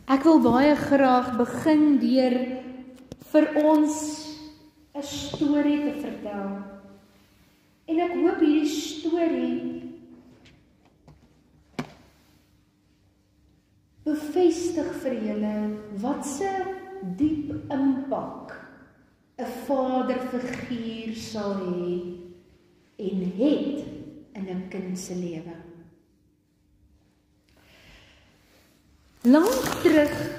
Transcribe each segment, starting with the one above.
Ek wil baie graag begin deur vir ons 'n storie te vertel. En ek hoop hierdie storie bevestig vir julle wat se diep impak 'n vaderfiguur sal hê en het in 'n kind se lewe. Lank terug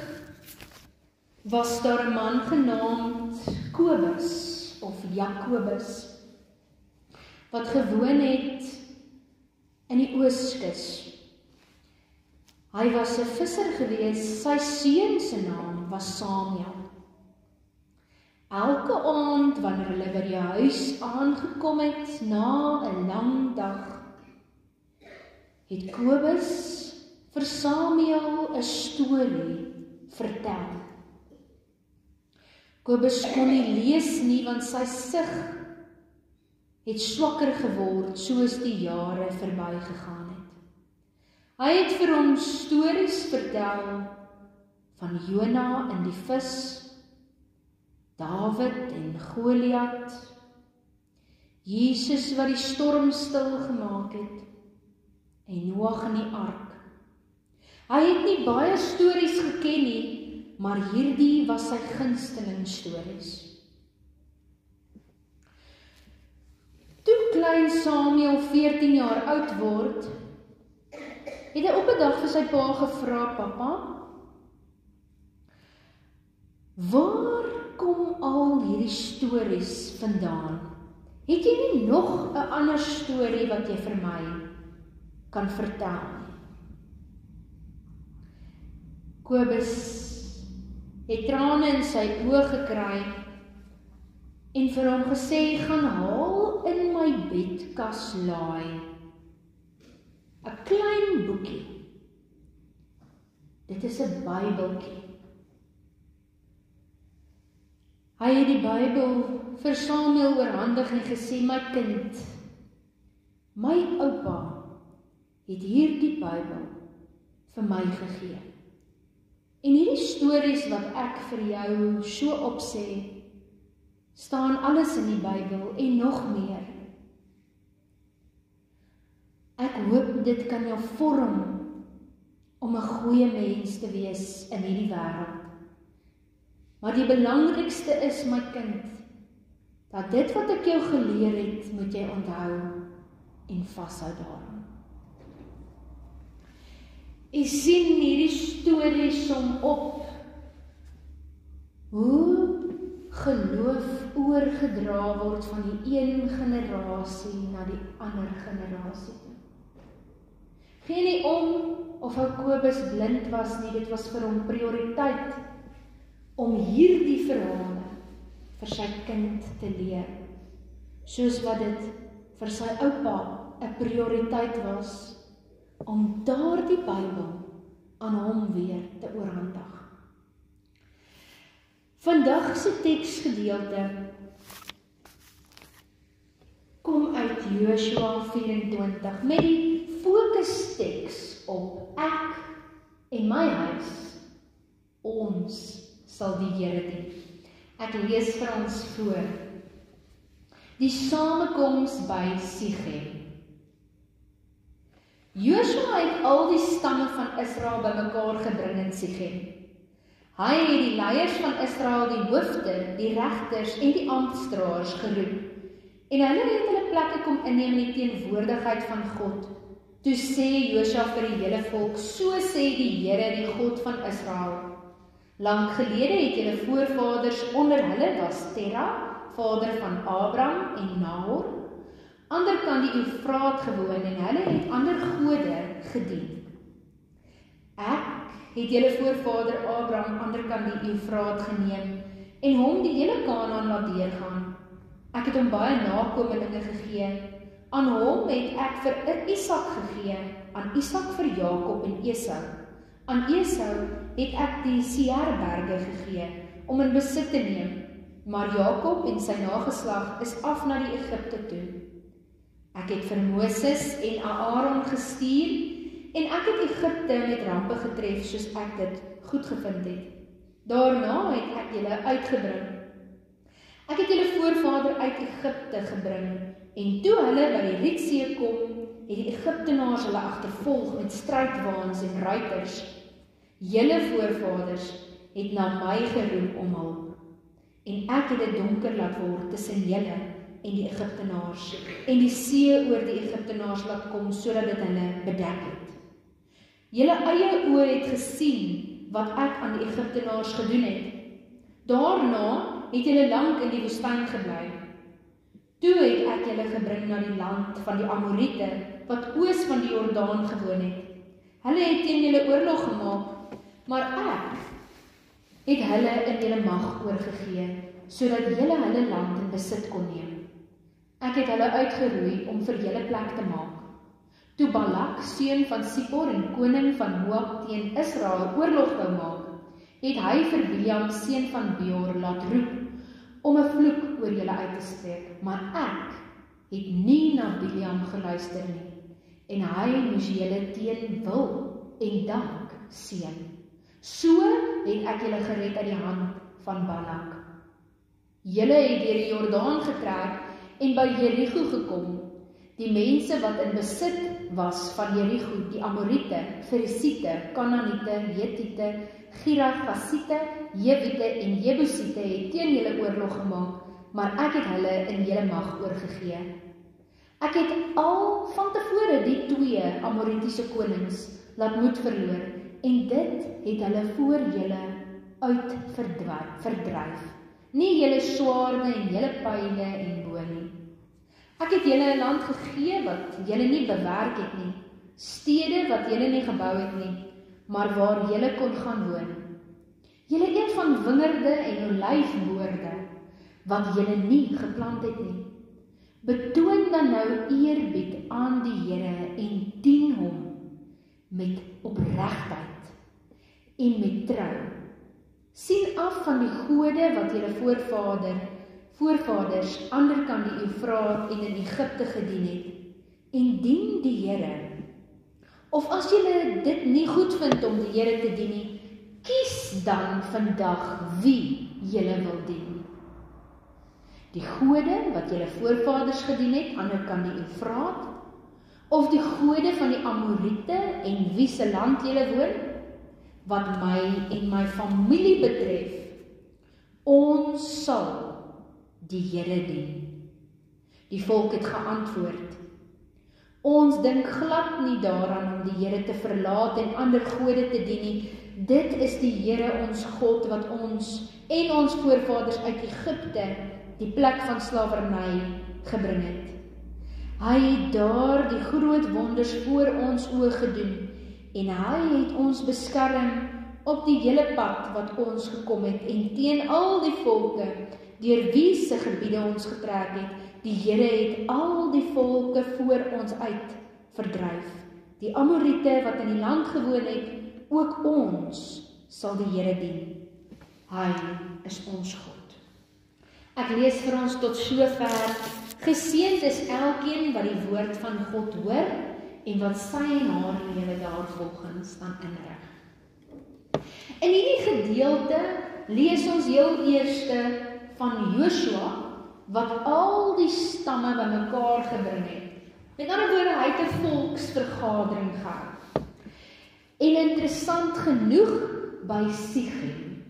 was daar 'n man genaamd Kobus of Jakobus wat gewoon het in die Ooskus. Hy was 'n visser gewees, sy seun se naam was Samuel. Elke aand wanneer hulle by die huis aangekom het na 'n lang dag, het Kobus vir Samuel 'n storie vertel. Kobus kon nie lees nie, want sy sig het swakker geword soos die jare verbygegaan het. Hy het vir hom stories vertel van Jona in die vis, Dawid en Goliat, Jesus wat die storm stil gemaak het, en Noag in die ark. Hy het nie baie stories geken nie, maar hierdie was sy gunsteling stories. Toe klein Samuel 14 jaar oud word, het hy op 'n dag vir sy pa gevra, "Pappa, waar kom al hierdie stories vandaan? Het jy nie nog 'n ander storie wat jy vir my kan vertel nie?" Kobus het trane in sy oë gekry en vir hom gesê, "Gaan haal in my bedkas laai 'n klein boekie. Dit is 'n Bybeltjie." Hy het die Bybel vir Samuel oorhandig en gesê, "My kind, my oupa het hierdie Bybel vir my gegee. En hierdie stories wat ek vir jou so opsê, staan alles in die Bybel en nog meer. Ek hoop dit kan jou vorm om 'n goeie mens te wees in hierdie wêreld. Maar die belangrikste is, my kind, dat dit wat ek jou geleer het, moet jy onthou en vashou daaraan." Jy sien hierdie storie som op hoe geloof oorgedra word van die een generasie na die ander generasie. Geen nie om of ou Kobus blind was nie, dit was vir hom prioriteit om hierdie verhale vir sy kind te leer, soos wat dit vir sy oupa 'n prioriteit was om daardie Bybel aan hom weer te oorhandig. Vandag se teksgedeelte kom uit Joshua 24 met die fokusteks op ek en my huis, ons sal die Here dien. Ek lees vir ons voor. Die samekoms by Sichem. Joshua het al die stamme van Israel bymekaar gebring in Sichem. Hy het die leiers van Israel, die hoofde, die regters en die amptdraers geroep. En hulle het hulle plekke kom inneem in die teenwoordigheid van God. Toe sê Joshua vir die hele volk, "So sê die Here, die God van Israel. Lank gelede het julle voorvaders, onder hulle was Terah, vader van Abraham en Nahor, anderkant die Eufraat gewoon en hulle het ander gode gedien. Ek het julle voorvader Abraham anderkant die Eufraat geneem en hom die hele Kanaan laat deurgaan. Ek het hom baie nakomelinge gegee. Aan hom het ek vir Isak gegee, aan Isak vir Jakob en Esau. Aan Esau het ek die Seirberge gegee om in besit te neem, maar Jakob en sy nageslag is af na die Egipte toe. Ek het vir Moses en Aaron gestuur en ek het Egipte met rampe getref soos ek dit goed gevind het. Daarna het ek julle uitgebring. Ek het julle voorvader uit Egipte gebring, en toe hulle by die Rietsee kom, het die Egiptenaars hulle agtervolg met strijdwaans en ruiters. Julle voorvaders het na my geroep om hulp, en ek het dit donker laat word tussen julle en die Egiptenaars, en die see oor die Egiptenaars laat kom, sodat dit hulle bedek het. Julle eie oë het gesien wat ek aan die Egiptenaars gedoen het. Daarna het julle lank in die woestyn gebly. Toe het ek julle gebring na die land van die Amoriete, wat oos van die Jordaan gewoon het. Hulle het teen julle oorlog gemaak, maar ek het hulle in julle mag oorgegee, sodat julle hulle land in besit kon neem. Ek het hulle uitgeroei om vir julle plek te maak. Toe Balak, seun van Sipor en koning van Moab teen Israel oorlog wou maak, het hy vir Bileam, seun van Beor, laat roep om 'n vloek oor julle uit te spreek, maar ek het nie na Bileam geluister nie, en hy moes julle teen wil en dank seën. So het ek julle gered uit die hand van Balak. Julle het deur die Jordaan getrek en by Jerigo gekom. Die mense wat in besit was van Jerigo, die Amoriete, Ferisiete, Kanaaniete, Hetiete, Girgasiete, Jewiete en Jebusiete het teen julle oorlog gemaak, maar ek het hulle in julle mag oorgegee. Ek het al van tevore die 2 Amoritiese konings laat moed verloor, en dit het hulle voor julle uit verdryf. Nie julle swaarde en julle pyle en bo nie. Ek het julle 'n land gegee wat julle nie bewerk het nie, stede wat julle nie gebou het nie, maar waar julle kon gaan woon. Julle eet van wingerde en olyfboorde, wat julle nie geplant het nie. Betoon dan nou eerbied aan die Here en dien hom met opregtheid en met trou. Sien af van die gode wat julle voorvaders anderkant die Eufraat en in Egipte gedien het, en dien die Here. Of as julle dit nie goed vind om die Here te dien nie, kies dan vandag wie julle wil dien. Die gode wat julle voorvaders gedien het, anderkant die Eufraat, of die gode van die Amoriete en wie se land julle woon? Wat my en my familie betref, ons sal die Here dien. Die volk het geantwoord, ons dink glad nie daaraan om die Here te verlaat en ander gode te dien nie. Dit is die Here ons God wat ons en ons voorvaders uit Egipte, die plek van slawerny, gebring het. Hy het daar die groot wonders voor ons oë gedoen, en hy het ons beskerm op die hele pad wat ons gekom het, en teen al die volke, deur wie se gebiede ons getrek het. Die Here het al die volke voor ons uit verdryf. Die Amoriete wat in die land gewoon het, ook ons sal die Here dien. Hy is ons God. Ek lees vir ons tot sover. Geseënd is elkeen wat die woord van God hoor en wat sy en haar lewe daarvolgens dan inrig. In hierdie gedeelte lees ons heel eerste van Joshua wat al die stamme bymekaar gebring het. Met ander woorde, hy het 'n volksvergadering gehad. En interessant genoeg by Sichem.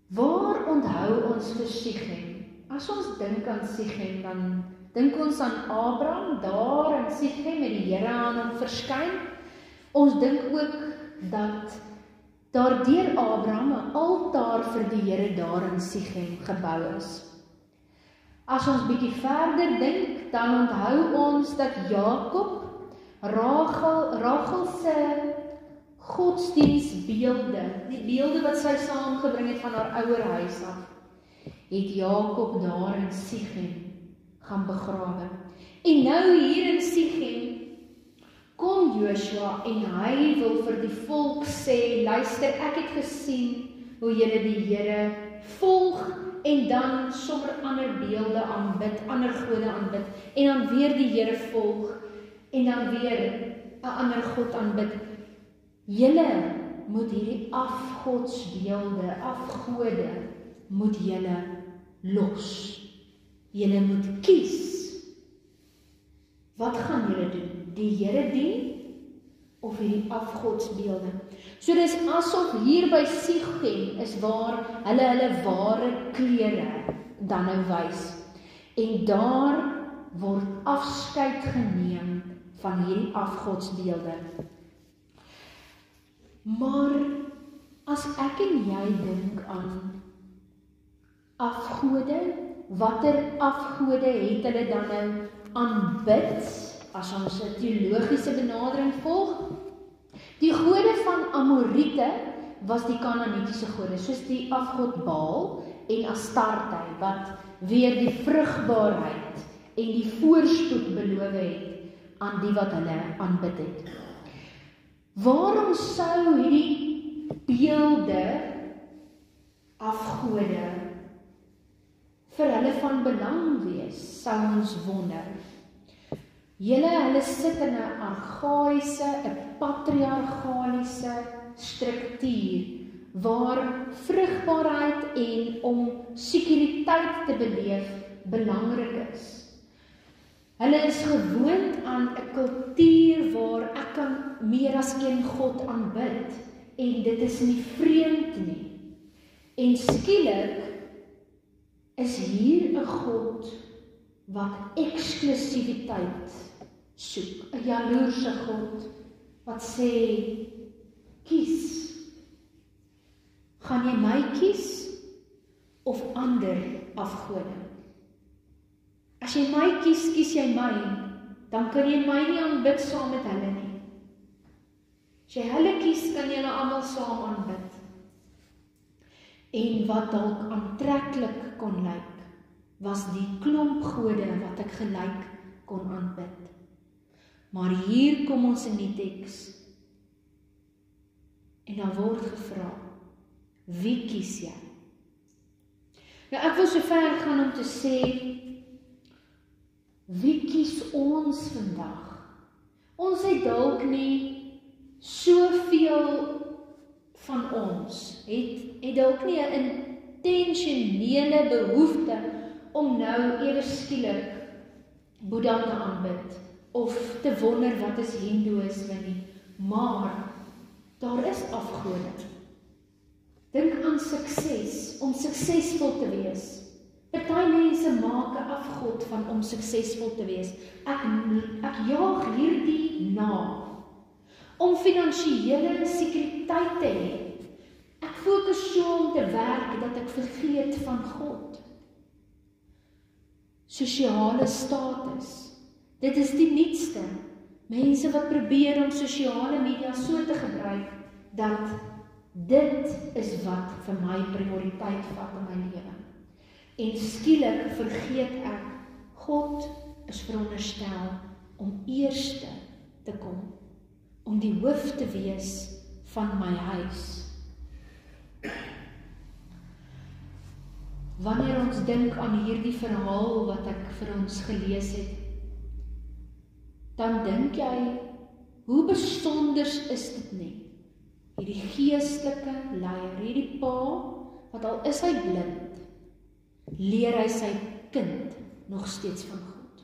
Waar onthou ons vir Sichem? As ons dink aan Sichem, dan dink ons aan Abraham, daar in Sichem met die Here aan hom verskyn. Ons dink ook dat daar deur Abraham 'n altaar vir die Here daar in Sichem gebou is. As ons bietjie verder dink, dan onthou ons dat Jakob, Rachel se godsdienstbeelde, die beelde wat sy saamgebring het van haar ouer huis af, het Jakob daar in Sichem gaan begrawe. En nou hier in Sichem kom Joshua en hy wil vir die volk sê, luister, ek het gesien hoe julle die Here volg en dan sommer ander beelde aanbid, ander gode aanbid, en dan weer die Here volg, en dan weer 'n ander God aanbid. Julle moet hierdie afgodsbeelde, afgode, moet julle los. Julle moet kies. Wat gaan julle doen? Die Here dien of hierdie afgodsbeelde? So dis asof hier by Sichem is waar hulle ware klere dan nou wys. En daar word afskeid geneem van hierdie afgodsbeelde. Maar as ek en jy dink aan afgode, watter afgode het hulle dan nou aanbid, as ons 'n teologiese benadering volg? Die gode van Amorite was die Kanaanitiese gode, soos die afgod Baal en Astarte, wat weer die vrugbaarheid en die voorspoed beloof het aan die wat hulle aanbid het. Waarom sou hierdie beelde, afgode, vir hulle van belang wees, sou ons wonder. Hulle sit in 'n argaïse, 'n patriargaliese struktuur, waar vrugbaarheid en om sekuriteit te beleef belangrik is. Hulle is gewoond aan 'n kultuur waar ek kan meer as een God aanbid, en dit is nie vreemd nie. En skielik is hier 'n God wat eksklusiwiteit soek, 'n jaloerse God wat sê, kies. Gaan jy my kies of ander afgode? As jy my kies, kies jy my, dan kan jy my nie aanbid saam met hulle nie. As jy hulle kies, kan jy hulle almal saam aanbid. En wat dalk aantreklik kon lyk, was die klomp gode wat ek gelyk kon aanbid. Maar hier kom ons in die teks, en dan word gevra, wie kies jy? Nou ek wil so ver gaan om te sê, wie kies ons vandag? Ons het dalk nie soveel van ons, het dalk nie 'n intentionele behoefte om nou ewe skielik Boeddha te aanbid, of te wonder wat is Hindoeïsme nie, maar daar is afgode. Dink aan sukses, om suksesvol te wees. Party mense maak 'n afgod van om suksesvol te wees. Ek jaag hierdie na. Om finansiële sekuriteit te hê. Ek fokus so om te werk dat ek vergeet van God. Sosiale status. Dit is die nuutste. Mense wat probeer om sosiale media so te gebruik, dat dit is wat vir my prioriteit vat in my lewe. En skielik vergeet ek, God is veronderstel om eerste te kom, om die hoof te wees van my huis. Wanneer ons dink aan hierdie verhaal wat ek vir ons gelees het, dan dink jy, hoe besonders is dit nie? Hierdie geestelike leier, hierdie pa, wat al is hy blind, leer hy sy kind nog steeds van God.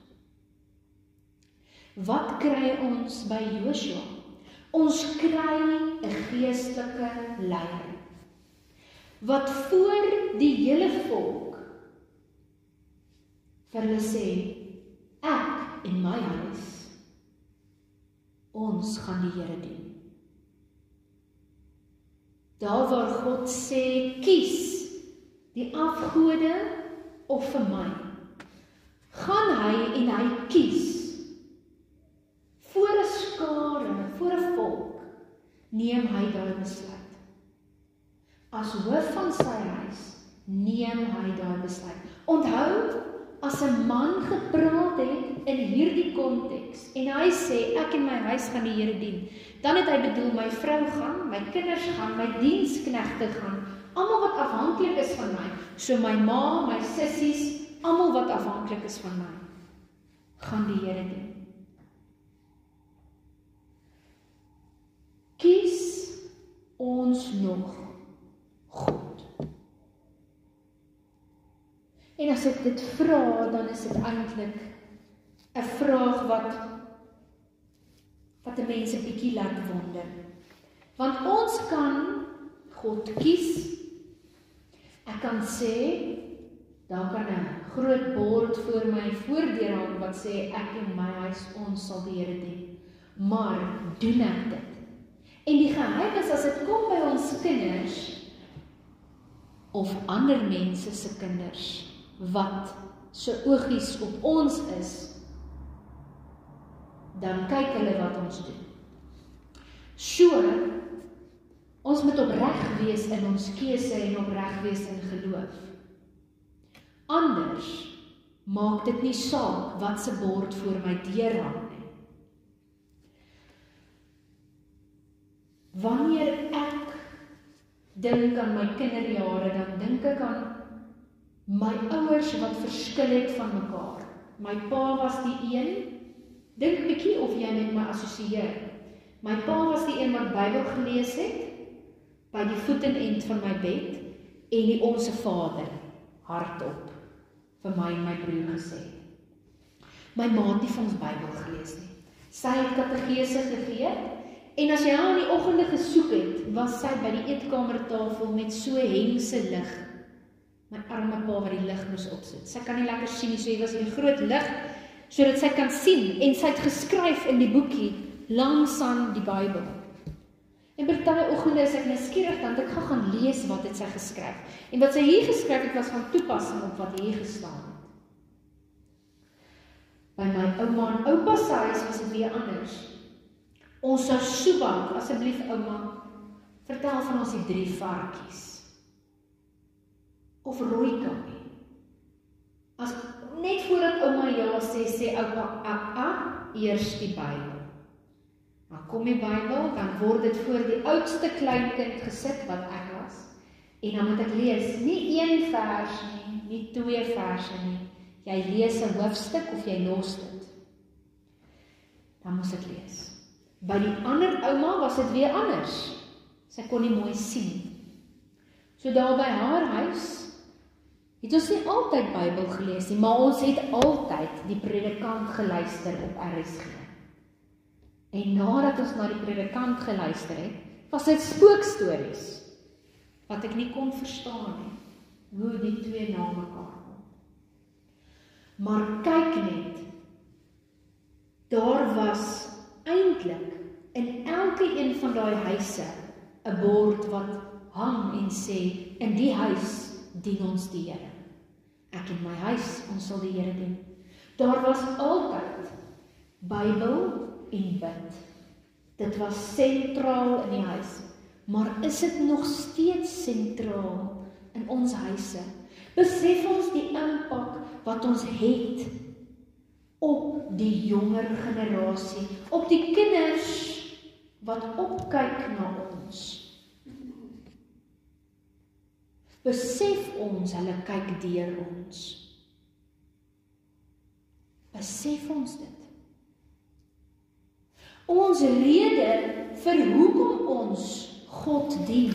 Wat kry ons by Joshua? Ons kry 'n geestelike leier, wat voor die hele volk vir hulle sê, ek en my huis, ons gaan die Here dien. Daar waar God sê, kies die afgode of vir my, gaan hy en hy kies. Voor 'n skare, voor 'n volk, neem hy daai besluit. As hoof van sy huis, neem hy daai besluit. Onthou, as 'n man gepraat het in hierdie konteks, en hy sê, ek en my huis gaan die Here dien, dan het hy bedoel, my vrou gaan, my kinders gaan, my diensknegte gaan, almal wat afhanklik is van my, so my ma, my sissies, almal wat afhanklik is van my, gaan die Here dien. ons nog God? En as ek dit vra, dan is dit eintlik 'n vraag wat 'n mens 'n bietjie laat wonder. Want ons kan God kies. Ek kan sê, daar kan 'n groot bord voor my voordeur hang wat sê ek en my huis, ons sal die Here dien. Maar doen ek dit? En die geheim is, as dit kom by ons kinders of ander mense se kinders wat so oogies op ons is, dan kyk hulle wat ons doen. So, ons moet opreg wees in ons keuse en opreg wees in geloof. Anders maak dit nie saak wat se bord voor my deur hang nie. Wanneer ek dink aan my kinderjare, dan dink ek aan my ouers wat verskil het van mekaar. My pa was die een, dink 'n bietjie of jy met my assosieer. My pa was die een wat Bybel gelees het, by die voetenend van my bed, en die Onse Vader, hardop, vir my en my broer gesê. My ma het nie vir ons Bybel gelees nie. Sy het katekese gegee, en as jy haar in die oggende gesoek het, was sy by die eetkamertafel met so hengse lig. My arme pa wat die lig moes opsit. Sy kan nie lekker sien nie, so hy was in die groot lig, sodat sy kan sien, en sy het geskryf in die boekie, langs aan die Bybel. En party oggende is ek nuuskierig, want ek gaan lees wat het sy geskryf. En wat sy hier geskryf het, was van toepassing op wat hier gestaan het. By my ouma en oupa se huis was dit weer anders. Ons sou soebak, asseblief ouma, vertel van ons die 3 varkies. Of rooikappie. As net voordat ouma ja sê oupa, eers die Bybel. Dan kom die Bybel, dan word dit voor die oudste kleinkind gesit, wat ek was. En dan moet ek lees, nie 1 vers nie 2 verse nie. Jy lees 'n hoofstuk of jy los dit. Dan moes ek lees. By die ander ouma was dit weer anders. Sy kon nie mooi sien. So daar by haar huis, het ons nie altyd Bybel gelees nie, maar ons het altyd die predikant geluister op RSG. En nadat ons na die predikant geluister het, was dit spookstories, wat ek nie kon verstaan nie, hoe die 2 na mekaar kom. Maar kyk net, daar was eintlik in elke een van daai huise 'n bord wat hang en sê, in die huis dien ons die Here. Ek en my huis, ons sal die Here dien. Daar was altyd Bybel en bid. Dit was sentraal in die huis. Maar is dit nog steeds sentraal in ons huise? Besef ons die impak wat ons het op die jonger generasie, op die kinders wat opkyk na ons. Besef ons, hulle kyk deur ons. Besef ons dit. Ons rede vir hoekom ons God dien.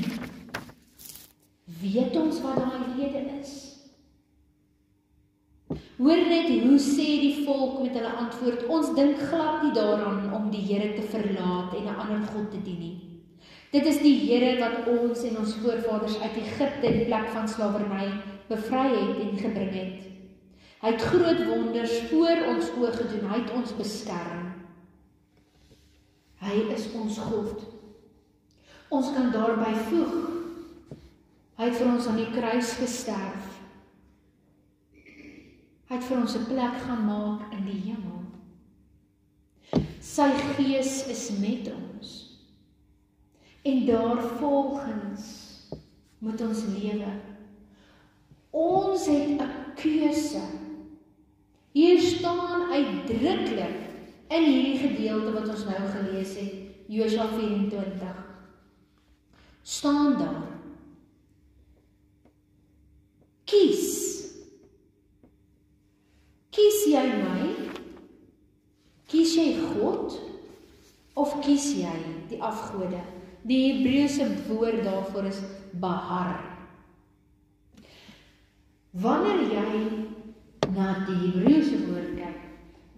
Weet ons wat daai rede is? Hoor net hoe sê die volk met hulle antwoord, ons dink glad nie daaraan om die Here te verlaat en 'n ander God te dien nie. Dit is die Here wat ons en ons voorvaders uit Egipte, die plek van slawerny, bevry het en gebring het. Hy het groot wonders voor ons oë gedoen, hy het ons beskerm. Hy is ons God. Ons kan daarby voeg, hy het vir ons aan die kruis gesterf. Hy het vir ons 'n plek gaan maak in die hemel. Sy Gees is met ons. En daarvolgens moet ons lewe. Ons het 'n keuse. Hier staan uitdruklik in hierdie gedeelte wat ons nou gelees het, Josua 24. Staan daar. Kies. Kies jy my? Kies jy God? Of kies jy die afgode? Die Hebreëse woord daarvoor is bahar. Wanneer jy na die Hebreëse woord kyk,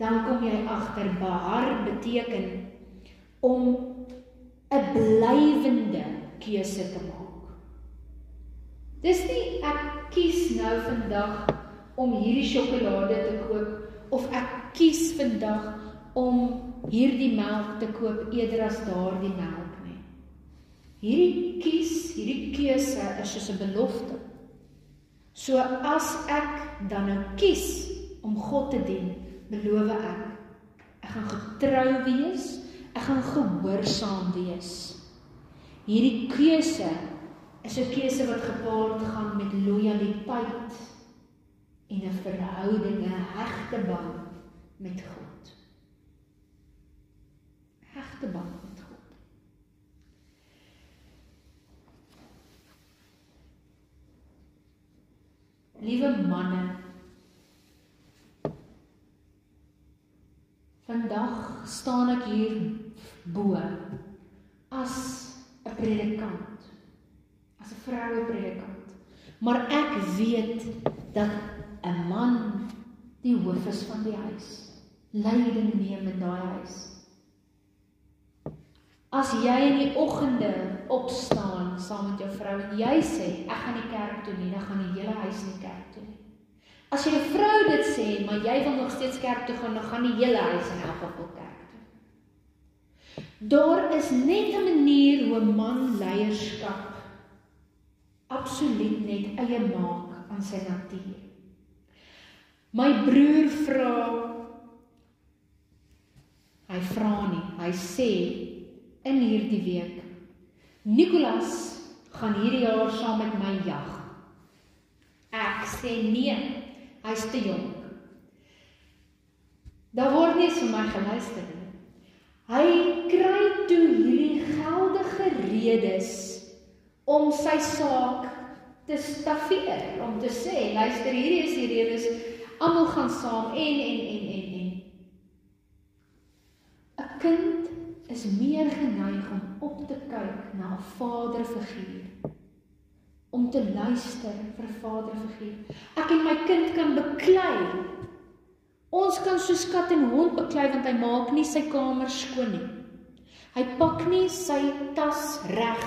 dan kom jy agter bahar beteken om 'n blywende keuse te maak. Dis nie ek kies nou vandag om hierdie sjokolade te koop of ek kies vandag om hierdie melk te koop eerder as daardie melk nie. Hierdie keuse is soos 'n belofte. So as ek dan nou kies om God te dien, beloof ek gaan getrou wees, ek gaan gehoorsaam wees. Hierdie keuse is 'n keuse wat gepaard gaan met lojaliteit en 'n verhouding, 'n hegte band met God. Hegte band met God. Liewe manne, vandag staan ek hier bo as 'n predikant, as 'n vroue predikant, maar ek weet dat 'n man die hoof is van die huis, leiding neem in daai huis. As jy in die oggende opstaan saam met jou vrou en jy sê, ek gaan nie kerk toe nie, dan gaan die hele huis nie kerk toe nie. As jy 'n vrou dit sê, maar jy wil nog steeds kerk toe gaan, dan gaan die hele huis in elk geval kerk toe. Daar is net 'n manier hoe 'n man leierskap absoluut net eie maak aan sy natuur. My broer hy sê in hierdie week, Nicolas gaan hierdie jaar saam met my jag. Ek sê nee, hy's te jonk. Daar word nie vir my geluister nie. Hy kry toe hierdie geldige redes om sy saak te stafeer, om te sê, luister, hierdie is die redes, almal gaan saam en. 'n Kind is meer geneig om op te kyk na 'n vaderfiguur, om te luister vir 'n vaderfiguur. Ek en my kind kan beklei. Ons kan soos kat en hond beklei, want hy maak nie sy kamer skoon nie. Hy pak nie sy tas reg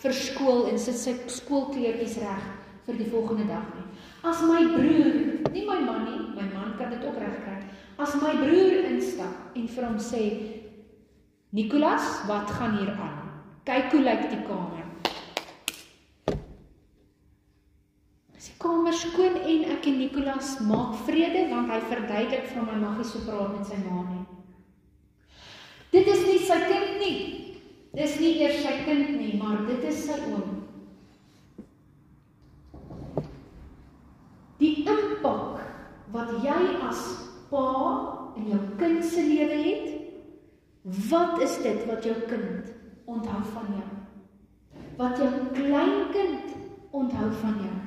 vir skool en sit sy skoolkleertjies reg vir die volgende dag nie. As my broer, nie my man nie, my man kan dit ook reg kry. As my broer instap en vir hom sê, Nicolas, wat gaan hier aan? Kyk hoe lyk die kamer. Is die kamer skoon en ek en Nicolas maak vrede, want hy verduidelik van my mag nie so praat met sy ma nie. Dit is nie sy kind nie. Dis nie eers sy kind nie, maar dit is sy oom. Die impak wat jy as pa in jou kind se lewe het, wat is dit wat jou kind onthou van jou? Wat jou kleinkind onthou van jou?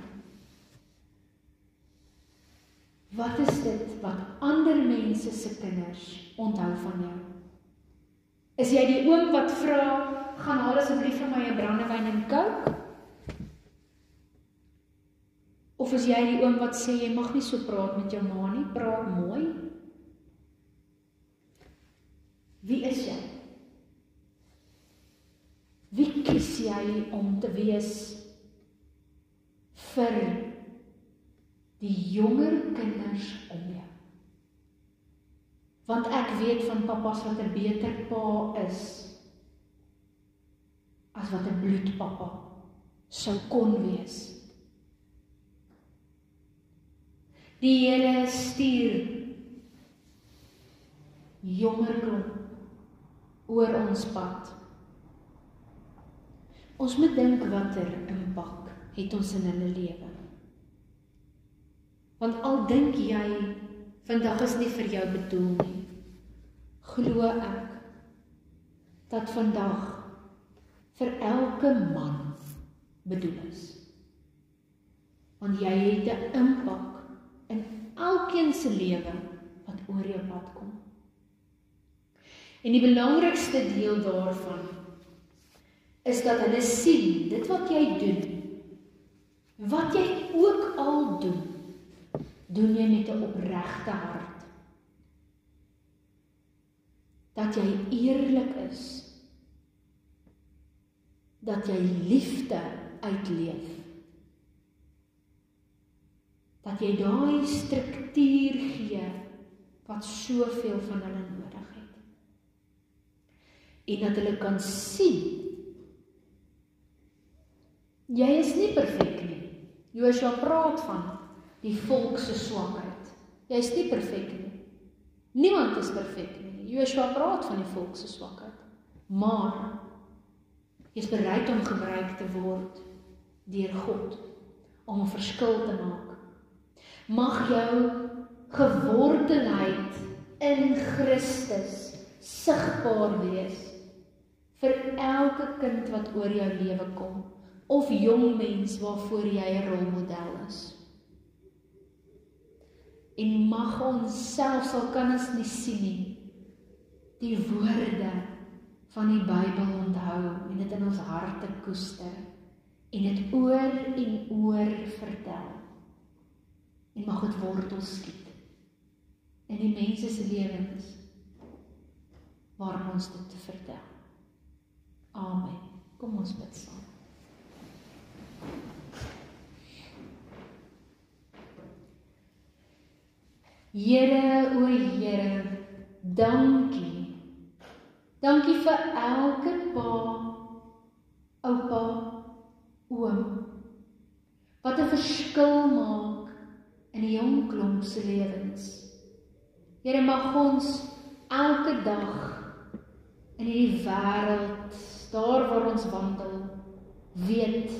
Wat is dit wat ander mense se kinders onthou van jou? Is jy die oom wat vra, gaan haal asseblief vir my 'n brandewyn en Coke? Of is jy die oom wat sê, jy mag nie so praat met jou ma nie, praat mooi? Wie is jy? Wie kies jy om te wees vir die jonger kinders om jou? Want ek weet van papas wat 'n beter pa is as wat 'n bloedpapa sou kon wees. Die Here stuur jonger klomp oor ons pad. Ons moet dink watter impak het ons in hulle lewe. Want al dink jy, vandag is nie vir jou bedoel nie, glo ek, dat vandag vir elke man bedoel is. Want jy het 'n impak in elkeen se lewe wat oor jou pad kom. En die belangrikste deel daarvan is dat hulle sien, dit wat jy doen, wat jy ook al doen, doen jy met 'n opregte hart. Dat jy eerlik is, dat jy liefde uitleef, dat jy daai struktuur gee, wat soveel van hulle nodig het. En dat hulle kan sien, jy is nie perfek nie. Joshua praat van die volk se swakheid. Jy is nie perfek nie. Niemand is perfek nie. Joshua praat van die volk se swakheid. Maar jy is bereid om gebruik te word deur God om 'n verskil te maak. Mag jou geworteldheid in Christus sigbaar wees vir elke kind wat oor jou lewe kom, of jong mens waarvoor jy 'n rolmodel is. En mag ons selfs al kan ons nie sien nie, die woorde van die Bybel onthou en dit in ons harte koester en dit oor en oor vertel. En mag dit wortels skiet in die mense se lewens waarin ons dit te vertel. Amen. Kom ons bid saam. Here, o Here, dankie. Dankie vir elke pa, oupa, oom, wat 'n verskil maak in die jong klomp se lewens. Here, mag ons elke dag in hierdie wêreld, daar waar ons wandel, weet,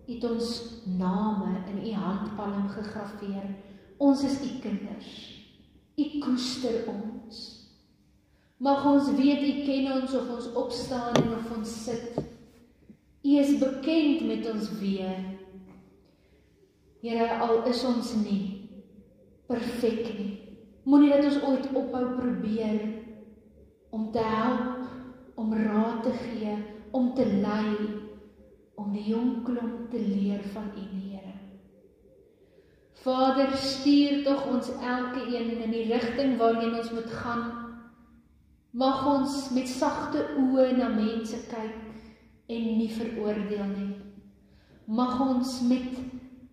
U het ons name in U handpalm gegraveer. Ons is U kinders. U koester ons. Mag ons weet, U ken ons of ons opstaan en of ons sit. U is bekend met ons weë. Here, al is ons nie perfek nie. Moenie dat ons ooit ophou probeer om te help, om raad te gee, om te lei, om die jong klomp te leer van U, Here. Vader, stuur tog ons elke een in die rigting waarheen ons moet gaan. Mag ons met sagte oë na mense kyk en nie veroordeel nie. Mag ons met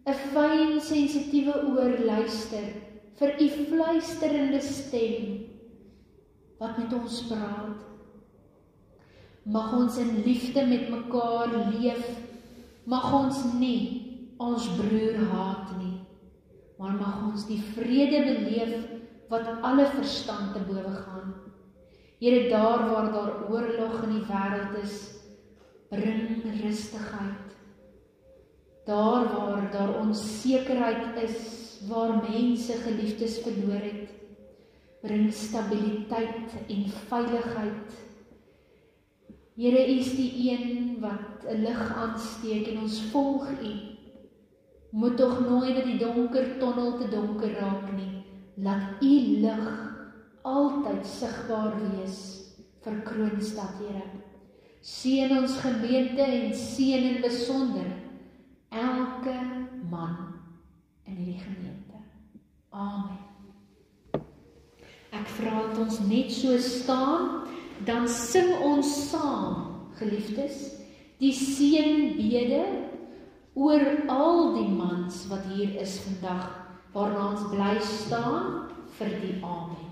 'n fyn, sensitiewe oor luister vir U fluisterende stem wat met ons praat. Mag ons in liefde met mekaar leef. Mag ons nie ons broer haat nie, maar mag ons die vrede beleef wat alle verstand te bowe gaan. Here, daar waar daar oorlog in die wêreld is, bring rustigheid. Daar waar daar onsekerheid is, waar mense geliefdes verloor het, bring stabiliteit en veiligheid. Here, U is die een wat 'n lig aansteek en ons volg U. Moet tog nooit dat die donker tonnel te donker raak nie. Laat U lig altyd sigbaar wees vir Kroonstad, Here. Seën ons gemeente en seën in besonder elke man in hierdie gemeente. Amen. Ek vra dat ons net so staan, dan sing ons saam, geliefdes, die seënbede oor al die mans wat hier is vandag, waarna ons bly staan vir die Amen.